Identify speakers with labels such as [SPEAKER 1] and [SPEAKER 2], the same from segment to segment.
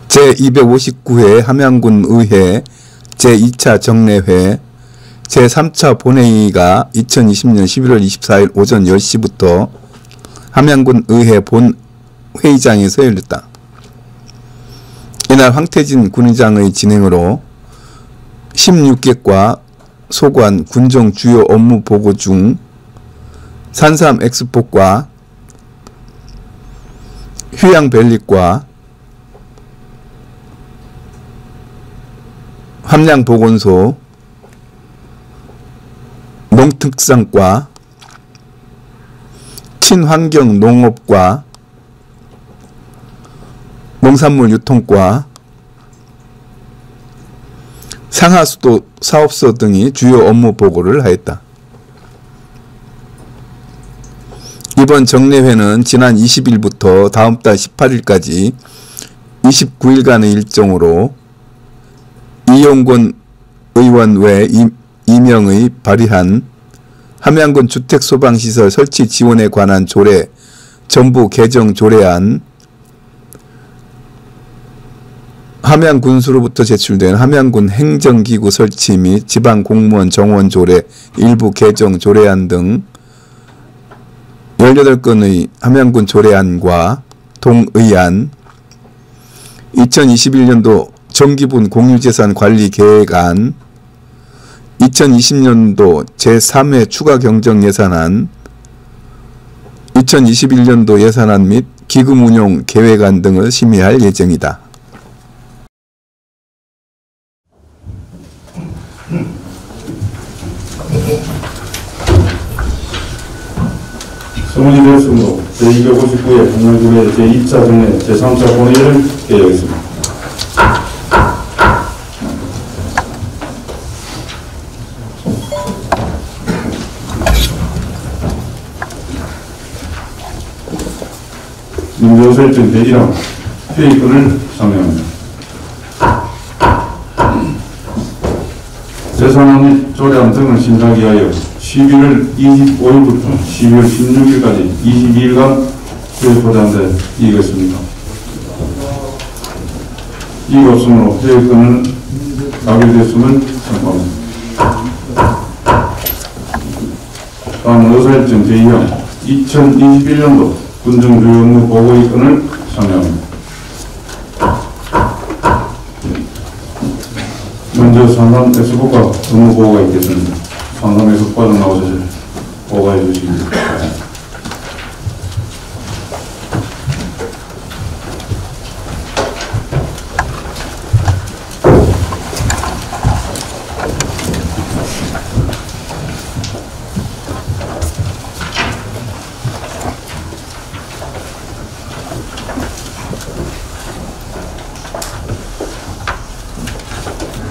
[SPEAKER 1] 제259회 함양군의회 제2차 정례회 제3차 본회의가 2020년 11월 24일 오전 10시부터 함양군의회 본회의장에서 열렸다. 이날 황태진 군의장의 진행으로 16개과 소관 군정 주요 업무 보고 중 산삼 엑스포과 휴양벨리과 함양보건소 농특산과 친환경농업과 농산물유통과 상하수도 사업소 등이 주요 업무 보고를 하였다. 이번 정례회는 지난 20일부터 다음 달 18일까지 29일간의 일정으로 이용권 의원 외 2명의 발의한 함양군 주택소방시설 설치 지원에 관한 조례 전부 개정 조례안, 함양군수로부터 제출된 함양군 행정기구 설치 및 지방공무원 정원 조례 일부 개정 조례안 등 18건의 함양군 조례안과 동의안, 2021년도 정기분 공유재산 관리 계획안, 2020년도 제3회 추가 경정 예산안, 2021년도 예산안 및 기금 운용 계획안 등을 심의할 예정이다.
[SPEAKER 2] 성원이 되었으므로 제259회 함양군의 제2차 정례 제3차 본회의를 개최하겠습니다. 임조 설정 대지랑 회의권을 상정합니다. 재산안 및 조례안 등을 신청하기 위하여 11월 25일부터 12월 16일까지 22일간 회의 포장돼 이겠습니다. 이가 없으므로 회의권은 가결됐음을 선포합니다. 다음은 의사일정 제2항 2021년도 군정주요 업무 보고의권을 상정합니다. 먼저 산삼 엑스포가 업무 보고가 있겠습니다. 산삼 엑스포가 나오셔서 보고해 주시기 바랍니다.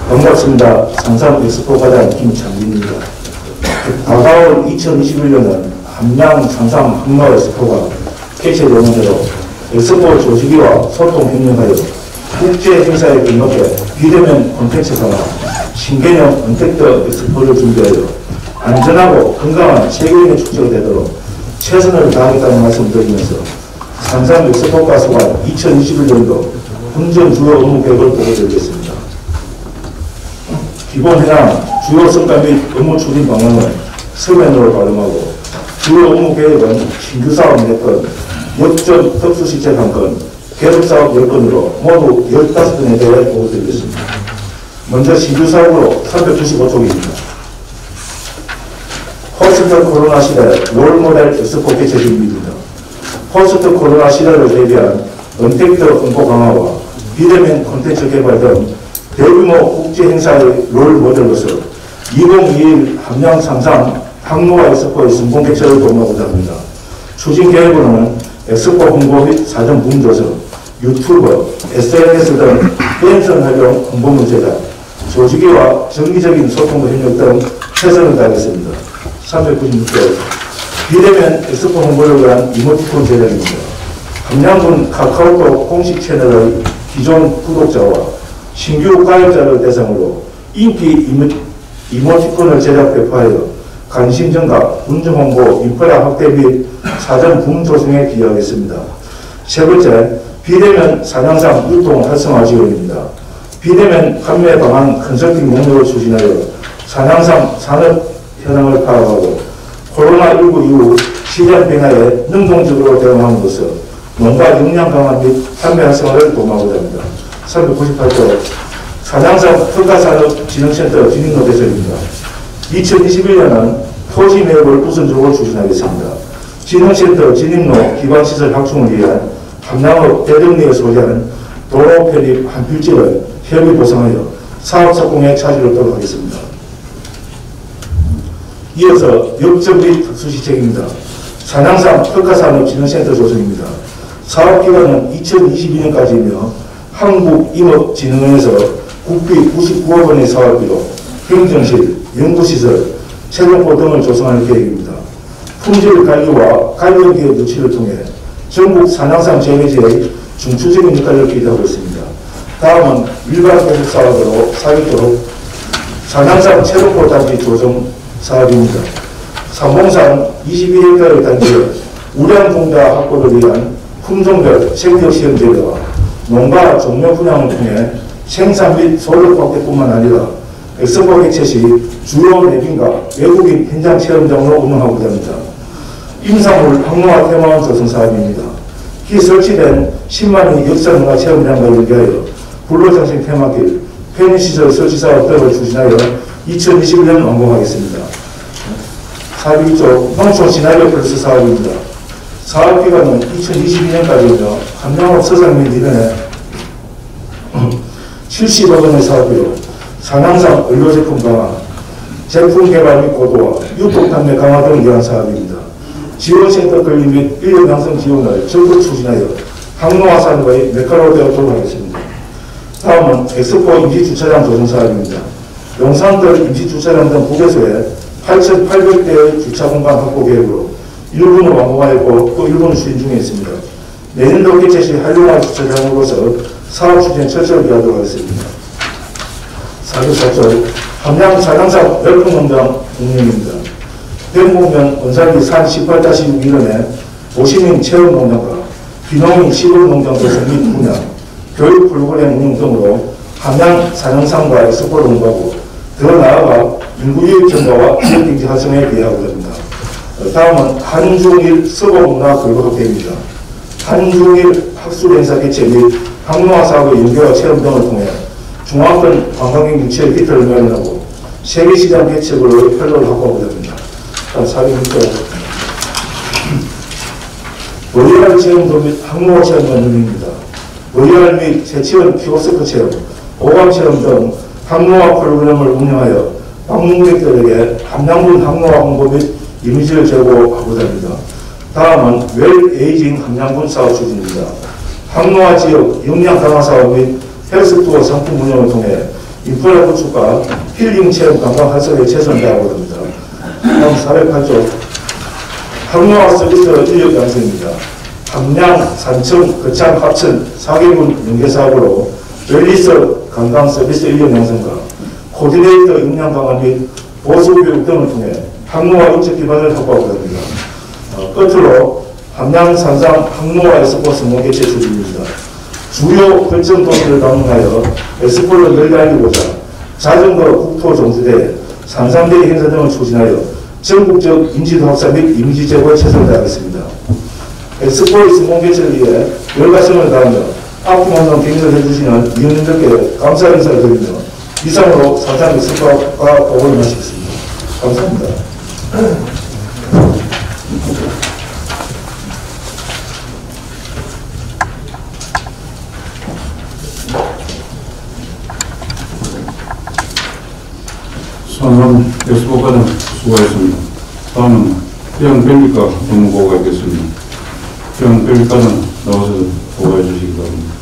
[SPEAKER 3] 반갑습니다. 산삼 엑스포 과장 김창민입니다. 다가올 2021년은 함양 산삼 항로 엑스포가 개최되는 대로 엑스포 조직위와 소통 협력하여 국제 행사에 근접해 비대면 콘텐츠가 신개념 언택트 엑스포를 준비하여 안전하고 건강한 세계인의 축제가 되도록 최선을 다하겠다는 말씀드리면서 산삼 엑스포과 소관 2021년도 군정 주요 업무 계획을 보고드리겠습니다. 기본 해당 주요 성과 및 업무 추진 방안을 서면으로 발음하고 주요 업무 계획은 신규 사업 4건, 역전 특수시책 1건, 계속사업 10건으로 모두 15건에 대해 보고드리겠습니다. 먼저 신규 사업으로 395쪽입니다. 포스트 코로나 시대 롤모델 엑스포 개최 준비입니다. 포스트 코로나 시대를 대비한 언택트 홍보 강화와 비대면 콘텐츠 개발 등 대규모 국제 행사의 롤 모델로서 2021 함양 산삼 항로와 엑스포의 성공 개최를 도모하고자 합니다. 추진 계획으로는 엑스포 홍보 및 사전 문조서, 유튜브, SNS 등 팬선 활용 홍보물 제작, 조직위와 정기적인 소통 협력 등 최선을 다하겠습니다. 396개 비대면 엑스포 홍보를 위한 이모티콘 제작입니다. 함양군 카카오톡 공식 채널의 기존 구독자와 신규 가입자를 대상으로 인기 이모티콘을 제작 배포하여 관심 증가, 군정 홍보, 인프라 확대 및 사전 붐 조성에 기여하겠습니다. 세 번째, 비대면 사냥상 유통 활성화 지원입니다. 비대면 판매 방안 컨설팅 용역을 추진하여 사냥상 산업 현황을 파악하고 코로나19 이후 시장 변화에 능동적으로 대응함으로써 농가 역량 강화 및 판매 활성화를 도모하고자 합니다. 398조 사냥상 특화산업진흥센터 진입로 대설입니다. 2021년은 토지 매입을 우선적으로 추진하겠습니다. 진흥센터 진입로 기반시설 확충을 위한 함양읍 대정리에 소재하는 도로 편입 한 필지를 협의 보상하여 사업사공에 차질을 하도록 하겠습니다. 이어서 역점 및 특수시책입니다. 사냥상 특화산업진흥센터 조성입니다. 사업기간은 2022년까지이며 한국임업진흥원에서 국비 99억 원의 사업비로 행정실, 연구시설, 체육포 등을 조성할 계획입니다. 품질 관리와 관련기업 유치를 통해 전국 사냥상 재배지의 중추적인 역할을 기대하고 있습니다. 다음은 일반 공급 사업으로 사격도록 사냥상 체육포 단지 조성 사업입니다. 삼봉산 22헥타르 단지에 우량종자 확보를 위한 품종별 생태시험 제도와 농가 종묘 분양을 통해 생산 및 소득 확대뿐만 아니라 엑스포 개최 시 주요 내빈과 외국인 현장 체험장으로 운영하고자 합니다. 임산물 항로화 테마원 조성 사업입니다. 기 설치된 10만의 역사문화 체험장과 연계하여 불로장생 테마길, 편의시설 설치 사업 등을 추진하여 2021년 완공하겠습니다. 4.1조 농촌 시나리오 플러스 사업입니다. 사업기간은 2022년까지이며 함양읍 서장면 이변에 70억 원의 사업비로 사냥상 의료제품 강화, 제품 개발 및 고도화, 유통 판매 강화 등을 위한 사업입니다. 지원센터 건립 및 인력 양성 지원을 적극 추진하여 항로화 산업의 메카로 되도록 하겠습니다. 다음은 엑스포 임시주차장 조성 사업입니다. 용산들 임시주차장 등 국외소에 8,800대의 주차공간 확보 계획으로 일부는 완공하였고 또 일부는 추진 중에 있습니다. 내년도 개최 시 한류화 주차장으로서 사업 추진 철저히 하도록 하겠습니다. 4.4조 함양 사냥상 열풍농장 운영입니다. 병곡면 원산리 산 18-6일원에 도시민 체험농장과 비농민 시골농장 조성 및 분양, 교육 프로그램 운영 등으로 함양 사냥상과 엑스포를 홍보하고 더 나아가 인구유입 증가와 지역경제 활성화에 기여하고자 합니다. 다음은 한중일 서구문화교육학회입니다. 한중일 학술행사 개최 및 항로화 사업의 연계와 체험 등을 통해 중앙권 관광객 유치의 기틀을 마련하고 세계시장 개척으로 펠로를 확보하고자 합니다. 다음 4.6조 VR 체험도 및 항로화 체험 운영입니다. VR 및 재체험 키오스크 체험, 오감 체험 등 항로화 프로그램을 운영하여 방문객들에게 함양군 항로화 홍보 및 이미지를 제고하고자 합니다. 다음은 웰 에이징 함양군 사업 추진입니다. 항로화 지역 역량 강화 사업 및 헬스투어 상품 운영을 통해 인프라 구축과 힐링 체험 관광 활성화에 최선을 다하고자 합니다. 다음 408조 항로화 서비스 인력 양성입니다. 함양, 산청, 거창, 합천 4개군 연계사업으로 웰리스 관광 서비스 인력 양성과 코디네이터 역량 강화 및 보수교육 등을 통해 항로화 인적 기반을 확보하고자 합니다. 끝으로 함양 산상 항로화 엑스포 성공 개최 추진입니다. 주요 결정 도시를 방문하여 엑스포를 널리 알리고자 자전거 국토 종주대, 산상대회 행사 등을 추진하여 전국적 인지도 확산 및 이미지 제고에 최선을 다하겠습니다. 엑스포의 성공 개최를 위해 열과성을 다하며 아낌없는 경의를 해주시는 위원님들께 감사 인사를 드리며 이상으로 산상 엑스포가 보고를 마치겠습니다. 감사합니다.
[SPEAKER 2] 선원 엑스포과장 수고하셨습니다. 다음은 태양별빛과 업무보고가 있겠습니다. 태양별빛과장 나와서 보고해 주시기 바랍니다.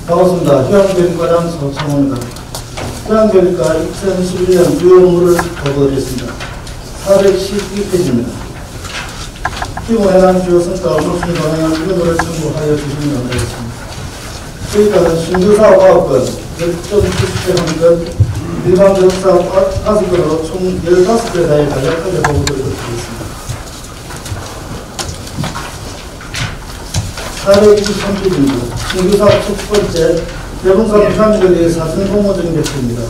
[SPEAKER 4] 반갑습니다. 휴양별과장 서창호입니다. 휴양별과 2011년 주요 업무를 보고드리겠습니다. 412페이지입니다. 피부 해당 주요 성과 업무 순위 방향 의견을 청구하여 주시면 감사하겠습니다. 저희가 신규 사업 9건, 역점 투입 건, 일반 사업 5건으로 총 15개 대해 간략하게 보고드리도록 하겠습니다. 423쪽입니다. 신규 사업 첫 번째, 대봉산 휴양별의 사전 공모적인 개표입니다.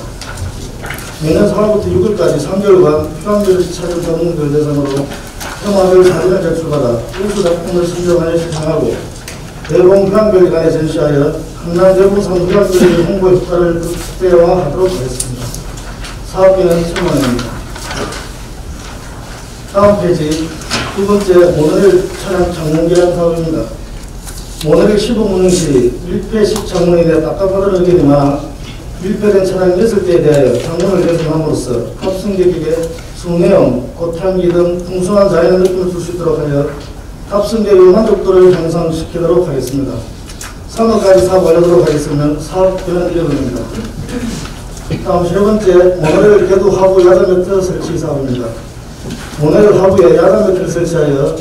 [SPEAKER 4] 내년 4월부터 6월까지 3개월간 휴양별 차별 전문들 대상으로 테마별 사진을 제출받아 우수 작품을 선정하여 시상하고 대봉 휴양별 간에 전시하여 한남 대봉산 휴양별의 홍보 효과를 극대화하도록 하겠습니다. 사업비는 1,000만원입니다. 다음 페이지 두 번째 모노레일 차량 창문 개량 사업입니다. 모노레일 시범 운행 시 밀폐식 창문에 대해 답답하다는 의견이 많아 밀폐된 차량 6대에 대하여 창문을 개선함으로써 탑승객에게 수내용, 꽃향기 등 풍성한 자연의 느낌을 줄 수 있도록 하여 탑승객의 만족도를 향상시키도록 하겠습니다. 3월까지 사업 완료하도록 하겠으면 사업비는 1억원입니다. 다음 세 번째, 모노레일 궤도 하부 야자 매트 설치 사업입니다. 모노레일 하부에 야자 매트를 설치하여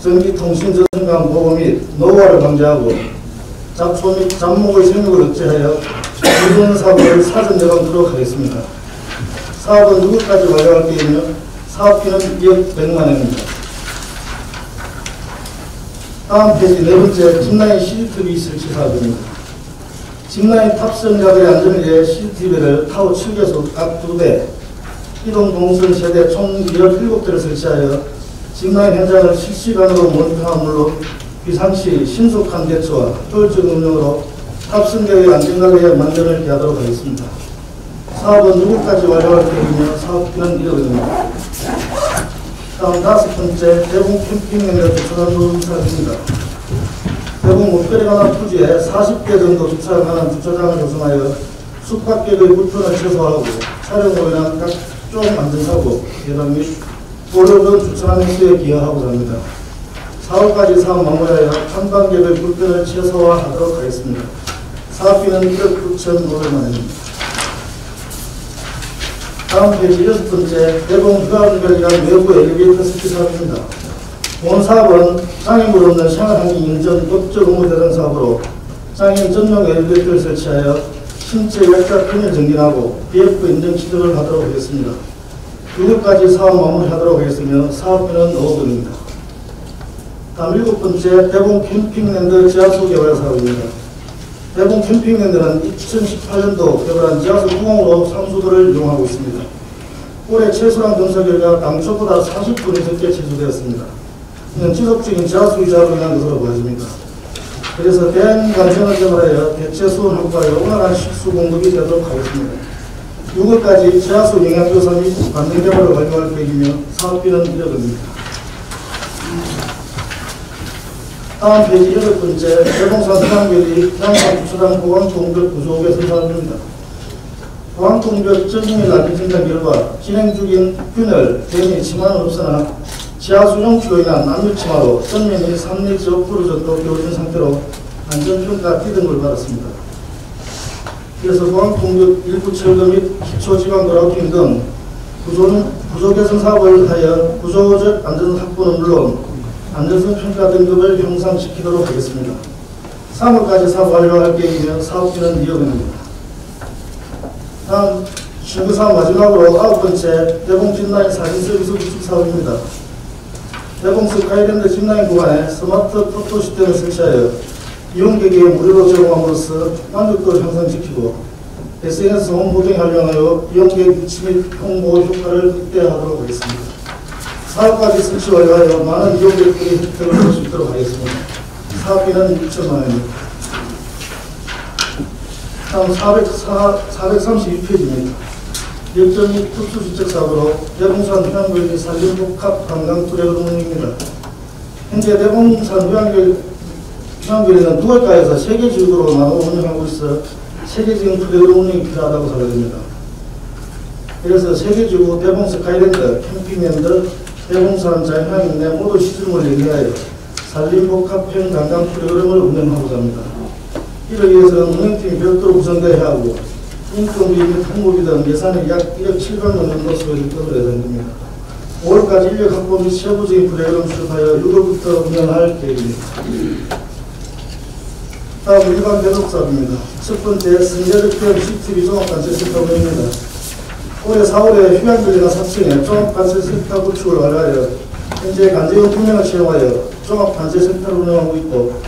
[SPEAKER 4] 전기통신 전선간 보호 및 노후화를 방지하고 잡초 및 잡목의 생육을 억제하여 이번 사업을 사전 예방토록 하겠습니다. 사업은 누구까지 완료할 계획이며 사업비는 2억 100만원입니다. 다음 페이지 네 번째, 짚라인 CCTV 설치 사업입니다. 짚라인 탑승자들의 안전을 위해 CCTV를 타워 7개소 각 2대, 이동 동선 세대 총 17대를 설치하여 짚라인 현장을 실시간으로 모니터한 물론 비상시 신속한 대처와 효율적인 운영으로 탑승객의 안전관리에 만전을 기하도록 하겠습니다. 사업은 누구까지 완료할 계획이며 사업비는 1억원입니다. 다음 다섯 번째, 대봉 캠핑랜드 주차장 노동 사업입니다. 대봉 목표에 관한 토지에 40개 정도 주차에 관한 주차장을 조성하여 숙박객의 불편을 최소화하고 촬영으로 인한 각종 안전사고 예방 및 고려변 주차장 횟수에 기여하고자 합니다. 4월까지 사업 마무리하여 탐방객의 불편을 최소화하도록 하겠습니다. 사업비는 1억 9,500만원입니다. 다음 페이지 6번째, 대봉 휴양별이란 외부 엘리베이터 설치 사업입니다. 본 사업은 장애물 없는 생활환경 인증 법적 의무 대상 사업으로 장애인 전용 엘리베이터를 설치하여 신체 약자 편을 정진하고 BF 인증 취득을 하도록 하겠습니다. 6월까지 사업 마무리하도록 하겠으며 사업비는 5억원입니다. 다음 7번째, 대봉 캠핑랜드 지하수 개발 사업입니다. 대봉 캠핑랜드는 2018년도 개발한 지하수 공항으로 상수도를 이용하고 있습니다. 올해 최소한 건설 결과 당초보다 40분이 적게 취소되었습니다. 이는 지속적인 지하수 이자로 인한 것으로 보여집니다. 그래서 대안 관청을 개발하여 대체 수원 확보하여 원활한 식수 공급이 되도록 하겠습니다. 6월까지 지하수 영향조사 및 관련 개발을 완료할 계획이며 사업비는 1억원입니다. 다음 페이지 8번째, 대봉산 휴양별이 휴양산 주차장 보강통별 구조 개선 사업입니다. 보강통별 적용이 날린 진단 결과 진행 중인 균열, 대미 침하는 없으나 지하수 용출로 인한 압력 침하로 전면이 3 내지 5% 정도 겨워진 상태로 안전평가 D등급을 받았습니다. 그래서 보강통별 일부 철거 및 기초지방 그라우팅 등 구조 개선 사업을 하여 구조적 안전 확보는 물론 안전성 평가 등급을 향상시키도록 하겠습니다. 3월까지 사업 완료할 계획이며 사업비는 2억원입니다. 다음 신규 사업 마지막으로 9번째, 대봉 짚라인 사진 서비스 구축 사업입니다. 대봉 스카이랜드 짚라인 구간에 스마트 포토 시스템을 설치하여 이용객에게 무료로 제공함으로써 만족도를 향상시키고 SNS 홍보등에 활용하여 이용객 유치 및 홍보 효과를 극대화하도록 하겠습니다. 사업까지 설치 완료하여 많은 이용객들이 혜택을 볼 수 있도록 하겠습니다. 사업비는 6천만원입니다. 다음 432페이지입니다. 역전 및 특수주택 사업으로 대봉산 휴양별 산림복합 관광투레그 운영입니다. 현재 대봉산 휴양별에는 9월가에서 세계지역으로 나눠 운영하고 있어 세계적인 투레그 운영이 필요하다고 생각됩니다. 그래서 세계지구 대봉 스카이랜드, 캠핑랜드, 대봉산 자연환경 내 모두 시설물을 연계하여 산림복합형 관광 프로그램을 운영하고자 합니다. 이를 위해서는 운영팀이 별도로 구성되어야 하고 인건비 및 홍보비 등 예산이 약 1억 700만 원 정도 소요될 것으로 예상됩니다. 5월까지 인력 확보 및 세부적인 프로그램 수립하여 6월부터 운영할 계획입니다. 다음 다음 일반 배속사업입니다. 첫 번째 성대적병 CCTV 종합관찰센터입니다. 올해 4월에 휴양별이나 4층에 종합관찰센터 구축을 완료하여 현재 간접용 투명을 채용하여 종합관찰센터를 운영하고 있고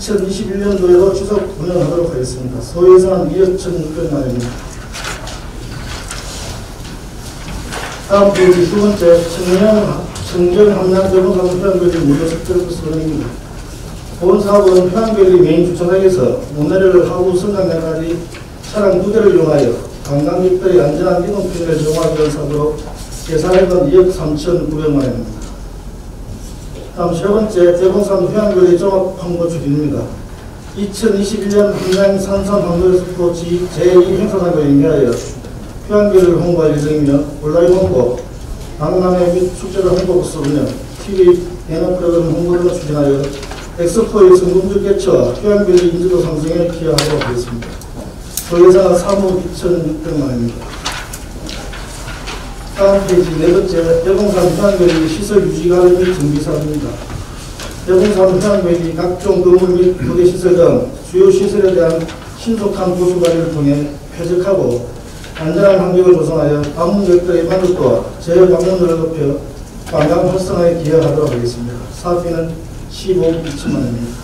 [SPEAKER 4] 2021년도에도 지속 운영하도록 하겠습니다. 소예산 2억 1,600만 원입니다. 다음 페이지 두 번째 청정 함양 대봉사무 휴양별리 무료 석별 수원입니다. 본 사업은 휴양별리 메인 주차장에서 모노레일 하부 성강역까지 차량 2대를 이용하여 관광객들의 안전한 이동 편의를 제공하기 위한 사업으로 예산액은 2억 3,900만 원입니다. 다음 세 번째 대봉산 휴양별리 종합항구출입니다. 2021년 함양 산삼 항구에서 제2 행사장을 인계하여 휴양별을 홍보할 예정이며 온라인 홍보, 박람회 및 축제를 홍보부서 운영, TV, 예능 프로그램 홍보 등을 추진하여 엑스포의 성공적 개최와 휴양별리 인지도 상승에 기여하도록 하겠습니다. 소예산은 3억 2,600만 원입니다. 다음 페이지 네 번째 대봉산 휴양별리 시설 유지 관리 및 정비 사업입니다. 대봉산 휴양별리 각종 건물 및 부대 시설 등 주요 시설에 대한 신속한 보수 관리를 통해 쾌적하고 안전한 환경을 조성하여 방문객들의 만족도와 재방문율을 높여 관광 활성화에 기여하도록 하겠습니다. 사업비는 15억 2천만 원입니다.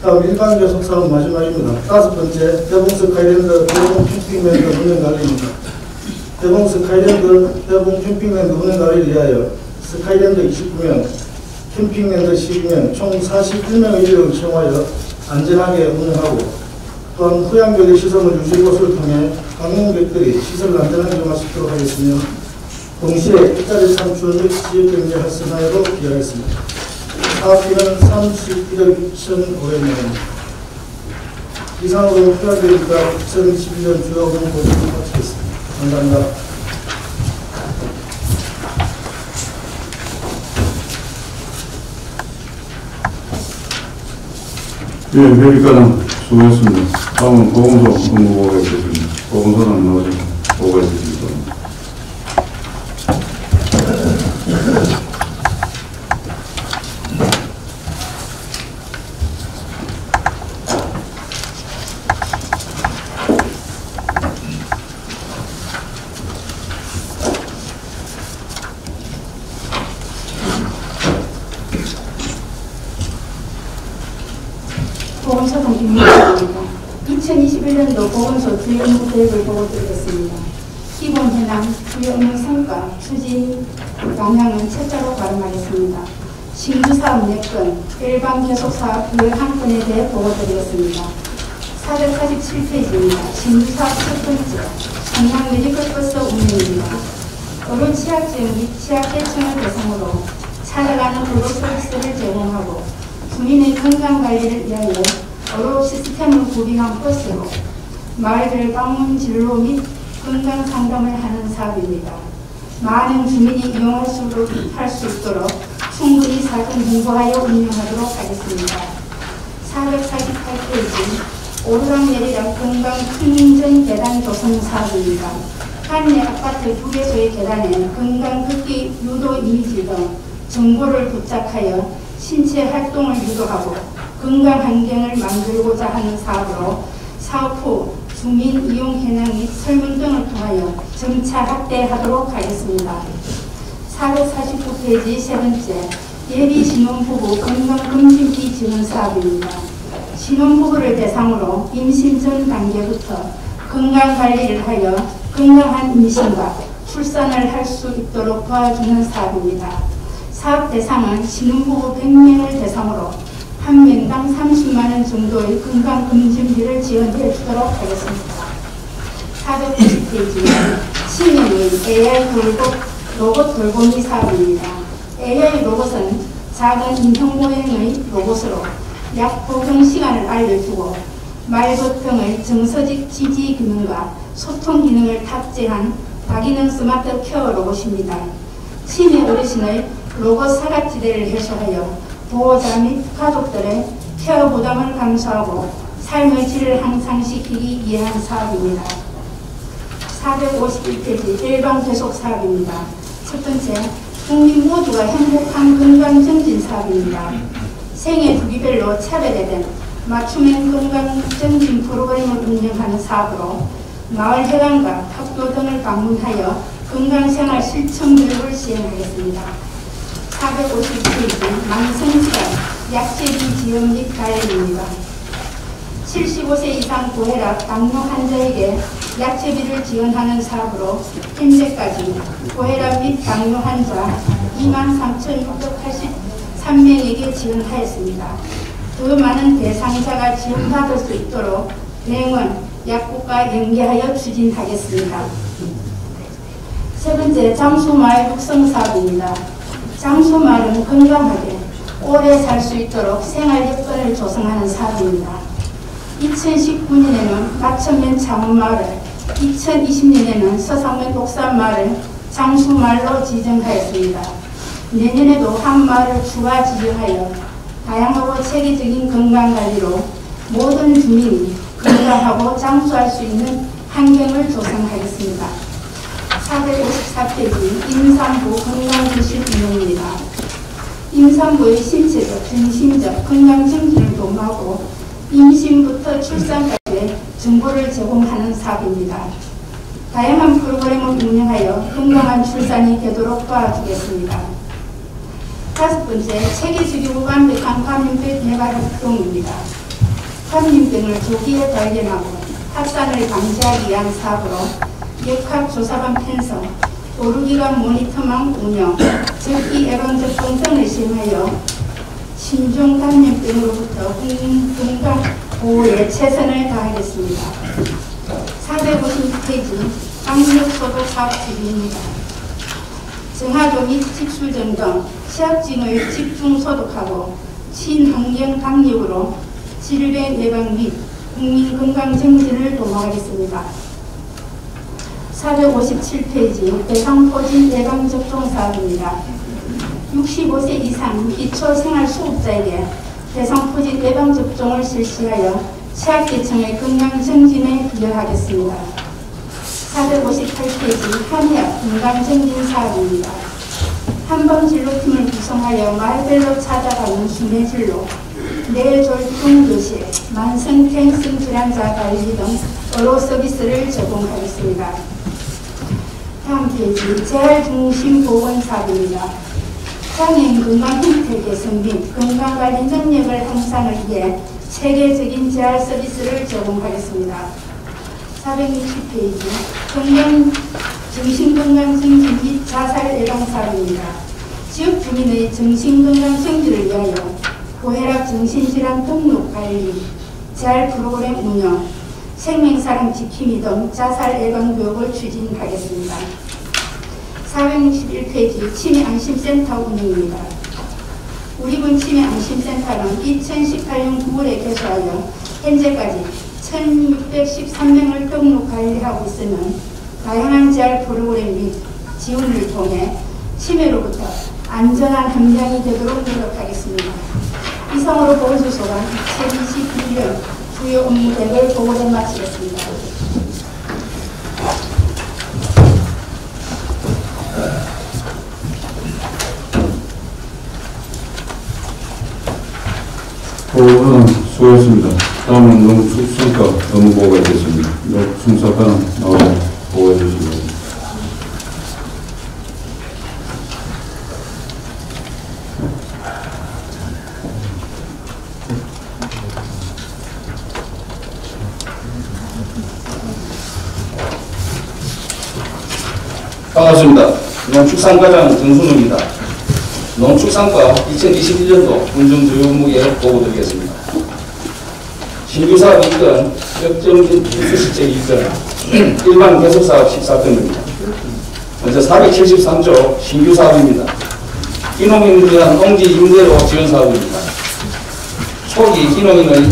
[SPEAKER 4] 다음 일반 배속 사업 마지막입니다. 다섯 번째 대봉 스카이랜드 대봉 캠핑랜드 운영 관리입니다. 대봉 스카이랜드 대봉 캠핑랜드 운영 관리를 위하여 스카이랜드 29명, 캠핑랜드 12명, 총 41명의 인력을 채용하여 안전하게 운영하고 또한 휴양별리 시설물 유지 보수를 통해 방문객들이 시설을 안전하게 이용하시도록 하겠으며 동시에 일자리 창출 및 지역경제 활성화에도 기여하겠습니다. 사업비는 31억 2,500만 원입니다. 이상으로 휴양별리가 2021년 주요 공보를 마치겠습니다. 감사합니다.
[SPEAKER 2] 예, 회의과장 수고했습니다. 다음은 보건소 업무보고가 있겠습니다. 보건소는 나오셔서 보고해 주시기 바랍니다.
[SPEAKER 5] 보건소 동기입니다. 2021년도 보건소 주요 업무 계획을 보고드리겠습니다. 기본 현황, 주요 업무 성과, 추진 방향은 철자로 발음하겠습니다. 신규 사업 4건, 일반 계속 사업 11건에 대해 보고드리겠습니다. 447페이지입니다. 신규 사업 첫 번째, 함양 메디컬 버스 운행입니다. 어른 취약증 및 취약계층을 대상으로 찾아가는 도로 서비스를 제공하고 주민의 건강관리를 위하여 어로 시스템을 구비한 버스로 마을별 방문 진로 및 건강 상담을 하는 사업입니다. 많은 주민이 이용할 수 있도록 충분히 사전 홍보하여 운영하도록 하겠습니다. 448페이지 오르락내리락 건강 큰인전 계단 조성 사업입니다. 한내 아파트 2개소의 계단에 건강 걷기 유도 이미지 등 정보를 부착하여 신체 활동을 유도하고 건강 환경을 만들고자 하는 사업으로 사업 후 주민 이용 현황 및 설문 등을 통하여 점차 확대하도록 하겠습니다. 449페이지 세 번째 예비 신혼부부 건강검진비 지원 사업입니다. 신혼부부를 대상으로 임신 전 단계부터 건강관리를 하여 건강한 임신과 출산을 할 수 있도록 도와주는 사업입니다. 사업 대상은 신혼부부 100명을 대상으로 한 명당 30만 원 정도의 건강검진비를 지원해 주도록 하겠습니다. 490페이지는 시민의 AI 로봇 돌보미 사업입니다. AI 로봇은 작은 인형 모양의 로봇으로 약 복용 시간을 알려주고 말 버튼의 정서적 지지 기능과 소통 기능을 탑재한 다기능 스마트 케어 로봇입니다. 치매 어르신의 로봇 사각지대를 해소하여 보호자 및 가족들의 케어 부담을 감소하고 삶의 질을 향상시키기 위한 사업입니다. 451페이지 일반 계속 사업입니다. 첫 번째, 국민 모두가 행복한 건강정진 사업입니다. 생애 주기별로 차별화된 맞춤형 건강증진 프로그램을 운영하는 사업으로 마을 회관과 학교 등을 방문하여 건강생활 실천 교육을 시행하겠습니다. 450페이지 만성질환 약제비 지원 및 가입입니다. 75세 이상 고혈압, 당뇨 환자에게 약제비를 지원하는 사업으로 현재까지 고혈압 및 당뇨 환자 23,683명에게 지원하였습니다. 더 많은 대상자가 지원받을 수 있도록 내년 약국과 연계하여 추진하겠습니다. 세 번째, 장수마을 육성사업입니다. 장수마을은 건강하게 오래 살 수 있도록 생활 여건을 조성하는 사업입니다. 2019년에는 마천면 창원마을을, 2020년에는 서상면 옥산마을을 장수마을로 지정하였습니다. 내년에도 한 마을을 추가 지정하여 다양하고 체계적인 건강관리로 모든 주민이 건강하고 장수할 수 있는 환경을 조성하겠습니다. 454페이지 임산부 건강교실 운영입니다. 임산부의 신체적, 정신적 건강 증진을 도모하고 임신부터 출산까지의 정보를 제공하는 사업입니다. 다양한 프로그램을 운영하여 건강한 출산이 되도록 도와주겠습니다. 다섯 번째, 체계적이고 완벽한 감염병 예방 활동입니다. 감염병을 조기에 발견하고 확산을 방지하기 위한 사업으로 역학조사관 편성, 보루기관 모니터망 운영, 적기 예방 접종 등을 시행하여 신종 감염병으로부터 국민 건강 보호에 최선을 다하겠습니다. 450페이지 방역소독 사업 지휘입니다. 정화조 및 직수정 등 취약증을 집중 소독하고 친환경 방역으로 질병 예방 및 국민 건강 증진을 도모하겠습니다. 457페이지 대상포진 예방접종 사업입니다. 65세 이상 기초생활수급자에게 대상포진 예방접종을 실시하여 취약계층의 건강증진에 기여하겠습니다. 458페이지 한의학 건강증진 사업입니다. 한방진료팀을 구성하여 마을별로 찾아가는 순회진료, 뇌졸중 교실, 만성퇴행성 질환자 관리 등 의료 서비스를 제공하겠습니다. 다음 페이지 재활중심 보건사업입니다. 장애인 건강 형태 개선 및 건강관리 능력을 향상을 위해 체계적인 재활 서비스를 제공하겠습니다. 460페이지 정신건강 증진 및 자살 예방 사업입니다. 지역 주민의 정신건강 증진을 위하여 고혈압 정신질환 등록 관리, 재활 프로그램 운영, 생명사랑 지킴이 등 자살 예방 교육을 추진하겠습니다. 461페이지 치매안심센터 운영입니다. 우리군 치매안심센터는 2018년 9월에 개소하여 현재까지 1613명을 등록 관리하고 있으면 다양한 재활 프로그램 및 지원을 통해 치매로부터 안전한 함량이 되도록 노력하겠습니다. 이상으로 보건소가 2021년 주요 업무대를 보고를 마치겠습니다.
[SPEAKER 2] 보고는 수고했습니다. 다음은 농축성과 업무보고가 있겠습니다. 농축성과는 나와서 보고해 주시기 바랍니다.
[SPEAKER 6] 반갑습니다. 농축산과장 정순우입니다. 농축산과 2021년도 운정주요 업무에 보고드리겠습니다. 신규 사업 이건 역정진 필수실제 이건 일반 계속사업 14건입니다. 먼저 473조 신규 사업입니다. 기농인을 위한 농지 임대로 지원 사업입니다. 초기 기농인의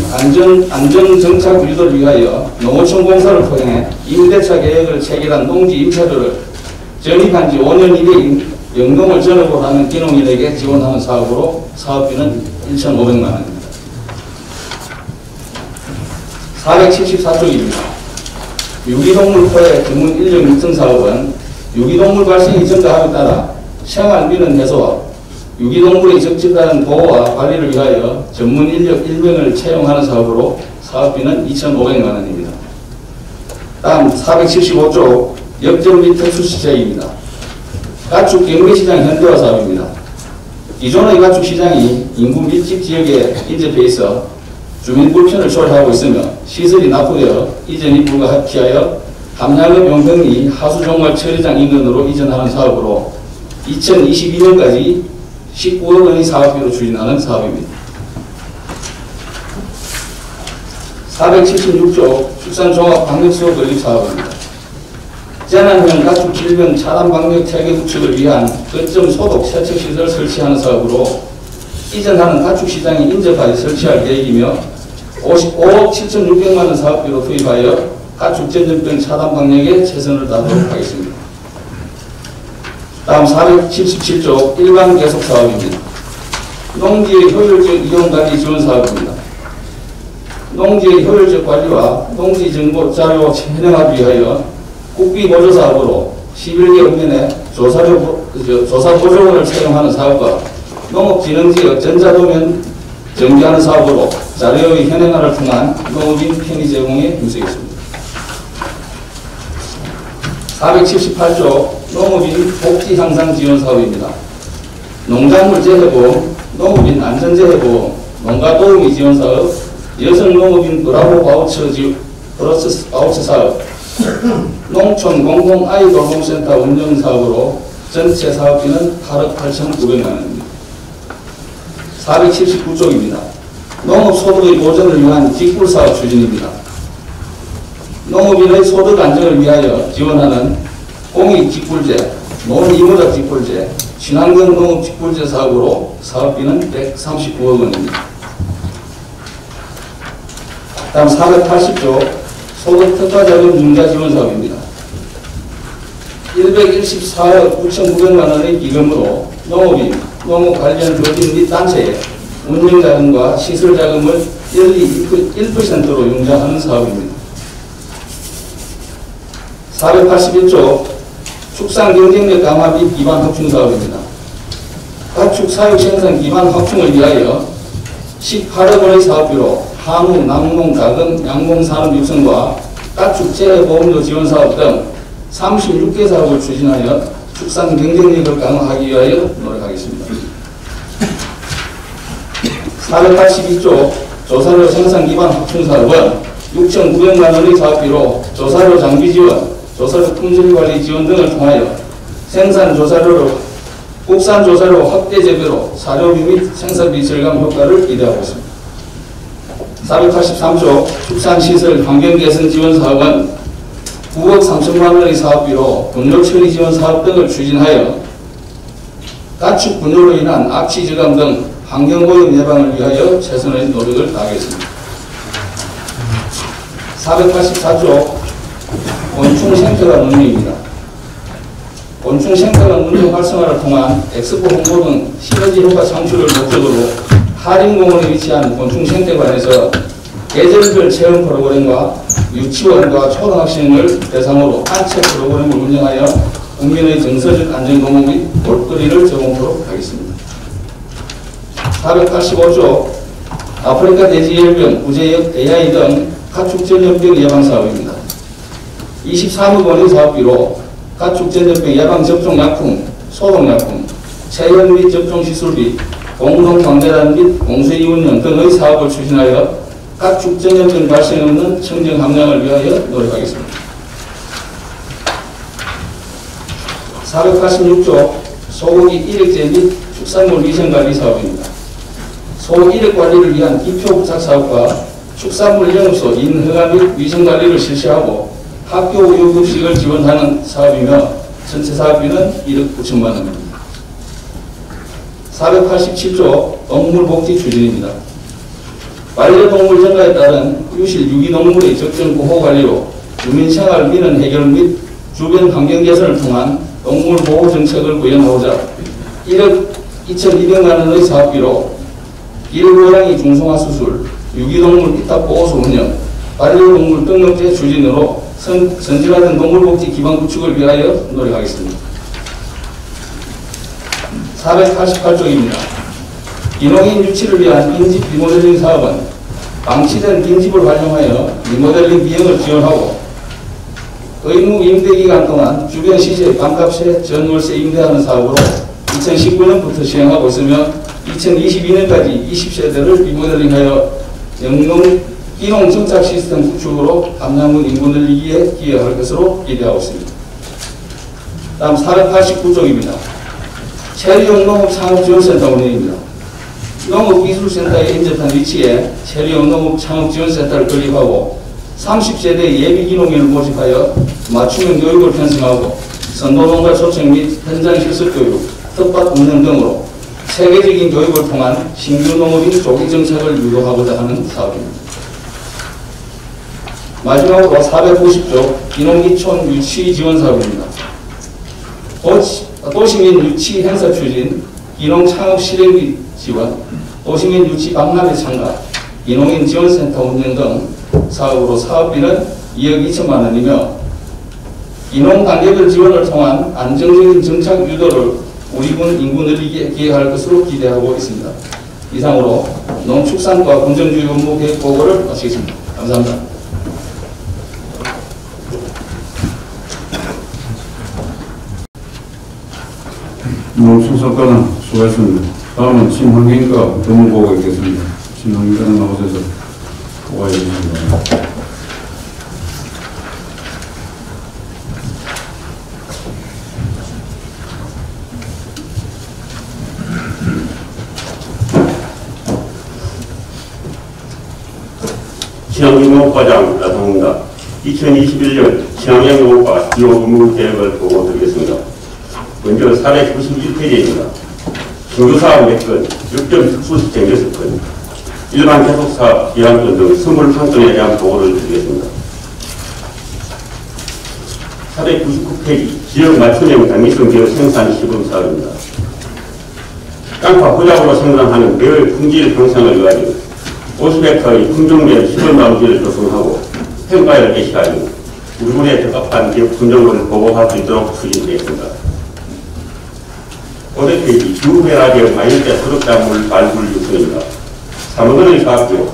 [SPEAKER 6] 안전정착 유도를 위하여 농어촌 공사를 포함해 임대차 계획을 체결한 농지 임차료를 전입한 지 5년 이내 영농을 전업으로 하는 기농인에게 지원하는 사업으로 사업비는 1,500만 원입니다. 474조입니다. 유기동물 포획 전문 인력 육성 사업은 유기동물 발생이 증가함에 따라 생활 민원 해소와 유기동물의 적절한 보호와 관리를 위하여 전문 인력 1명을 채용하는 사업으로 사업비는 2,500만 원입니다. 다음 475조 역전 및 특수시장입니다. 가축 경매시장 현대화 사업입니다. 기존의 가축시장이 인구 밀집 지역에 인접해 있어 주민 불편을 초래하고 있으며 시설이 낙후되어 이전이 불가피하여 함양읍 용평리 하수종말 처리장 인근으로 이전하는 사업으로 2022년까지 19억 원의 사업비로 추진하는 사업입니다. 476조 축산종합방역수요 건립 사업입니다. 재난형 가축 질병 차단 방역 체계 구축을 위한 거점 소독 세척시설 설치하는 사업으로 이전하는 가축시장에 인접하여 설치할 계획이며 55억 7,600만 원 사업비로 투입하여 가축 전염병 차단 방역에 최선을 다하도록 하겠습니다. 다음 477조 일반 계속 사업입니다. 농지의 효율적 이용관리 지원 사업입니다. 농지의 효율적 관리와 농지 정보 자료 현행화를 위하여 국비 보조 사업으로 11개 읍면에 조사 보조원을 채용하는 사업과 농업진흥지역 전자도면 전개하는 사업으로 자료의 현행화를 통한 농업인 편의 제공에 힘쓰겠습니다. 478조 농업인 복지 향상 지원 사업입니다. 농작물 재해보험, 농업인 안전재해보험, 농가 도우미 지원 사업, 여성 농업인 브라보 바우처 사업, 농촌 공공 아이돌 홈센터 운영 사업으로 전체 사업비는 8억 8,900만 원입니다. 479조입니다. 농업소득의 보전을 위한 직불사업 추진입니다. 농업인의 소득 안정을 위하여 지원하는 공익직불제, 논이모작 직불제, 친환경 농업 직불제 사업으로 사업비는 139억 원입니다. 다음 480조 소득특화자금 융자 지원 사업입니다. 114억 9,900만 원의 기금으로 농업인, 농업 관련 조직 및 단체의 운영자금과 시설자금을 연리 1%로 융자하는 사업입니다. 481조 축산 경쟁력 강화 및 기반 확충 사업입니다. 가축 사육 생산 기반 확충을 위하여 18억 원의 사업비로 한우, 낙농, 가금, 양봉 산업 육성과 가축 재해 보험료 지원 사업 등 36개 사업을 추진하여 축산 경쟁력을 강화하기 위하여 노력하겠습니다. 482조 조사료 생산 기반 확충 사업은 6,900만 원의 사업비로 조사료 장비 지원, 조사료 품질 관리 지원 등을 통하여 생산 조사료로 국산 조사료 확대 재배로 사료비 및 생산비 절감 효과를 기대하고 있습니다. 483조 축산시설 환경개선 지원 사업은 9억 3천만 원의 사업비로 분뇨 처리 지원 사업 등을 추진하여 가축 분뇨로 인한 악취 저감 등 환경오염 예방을 위하여 최선의 노력을 다하겠습니다. 484조 곤충 생태관 운영입니다. 곤충 생태관 운영 활성화를 통한 엑스포 홍보 등 시너지 효과 창출을 목적으로 하림공원에 위치한 곤충 생태관에서 계절별 체험 프로그램과 유치원과 초등학생을 대상으로 한체 프로그램을 운영하여 국민의 정서적 안전공업 및 볼거리를 제공하도록 하겠습니다. 485조 아프리카 돼지열병, 구제역, AI 등 가축 전염병 예방 사업입니다. 23억 원의 사업비로 가축 전염병 예방 접종 약품, 소독약품, 체험 및 접종 시술비, 공동 방대단 및 공수위 운영 등의 사업을 추진하여 가축 전염병 발생 없는 청정 함량을 위하여 노력하겠습니다. 486조 소고기 일액제 및 축산물 위생관리 사업입니다. 소고기 일액 관리를 위한 기표 부착 사업과 축산물 영업소 인허가 및 위생관리를 실시하고 학교 우유급식을 지원하는 사업이며 전체 사업비는 1억 9천만 원입니다. 487조 동물복지 추진입니다. 반려동물 증가에 따른 유실 유기동물의 적정 보호관리로 주민생활 민원 해결 및 주변 환경 개선을 통한 동물보호 정책을 구현하고자 1억 2,200만 원의 사업비로 길고양이 중성화 수술, 유기동물 위탁보호소 운영, 반려동물 등록제 추진으로 선진화된 동물복지 기반 구축을 위하여 노력하겠습니다. 488쪽입니다. 인공인 유치를 위한 빈집 리모델링 사업은 방치된 빈집을 활용하여 리모델링 비용을 지원하고 의무 임대기간 동안 주변 시세 반값에 전월세 임대하는 사업으로 2019년부터 시행하고 있으며 2022년까지 20세대를 리모델링하여 영농 기농 정착 시스템 구축으로 함양군 인구 늘리기에 기여할 것으로 기대하고 있습니다. 다음 489쪽입니다. 체리용 농업 창업지원센터 운영입니다. 농업기술센터에 인접한 위치에 체리용 농업 창업지원센터를 건립하고 30세대 예비기농인을 모집하여 맞춤형 교육을 편성하고 선도농가 초청 및 현장 실습 교육, 텃밭 운영 등으로 세계적인 교육을 통한 신규 농업인 조기 정착을 유도하고자 하는 사업입니다. 마지막으로 490조 기농기촌 유치 지원 사업입니다. 도시민 유치 행사 추진, 기농 창업 실행비 지원, 도시민 유치 박람회 참가, 기농인 지원센터 운영 등 사업으로 사업비는 2억 2천만 원이며 기농 단계별 지원을 통한 안정적인 정착 유도를 우리 군 인구 늘리기에 기여할 것으로 기대하고 있습니다. 이상으로 농축산과 공정주의 업무 계획 보고를 마치겠습니다. 감사합니다.
[SPEAKER 2] 농축산과는 수고했습니다. 다음은 친환경과 업무보고가 있겠습니다. 친환경과는 나오셔서 보고해 주십니다.
[SPEAKER 7] 친환경농업과장 나성입니다. 2021년 친환경농업과 주요 업무 계획을 보고드리겠습니다. 먼저 491페이지입니다. 신규사업 4건, 역점 특수시청 6건, 일반 계속사업 기한권 등 21건에 대한 보고를 드리겠습니다. 499페이지 지역 맞춤형 당위성 지역 생산 시범사업입니다. 땅파 고작으로 생산하는 매의 품질 향상을 위하여 50헥타의 품종별 시범나무지를 조성하고 평가를 개시하여 우리 군에 적합한 지역 품종을 보고할 수 있도록 추진되겠습니다. 500페이지 주회라 지역 과일대 소득작물 발굴 유통입니다. 3억원의 사업비로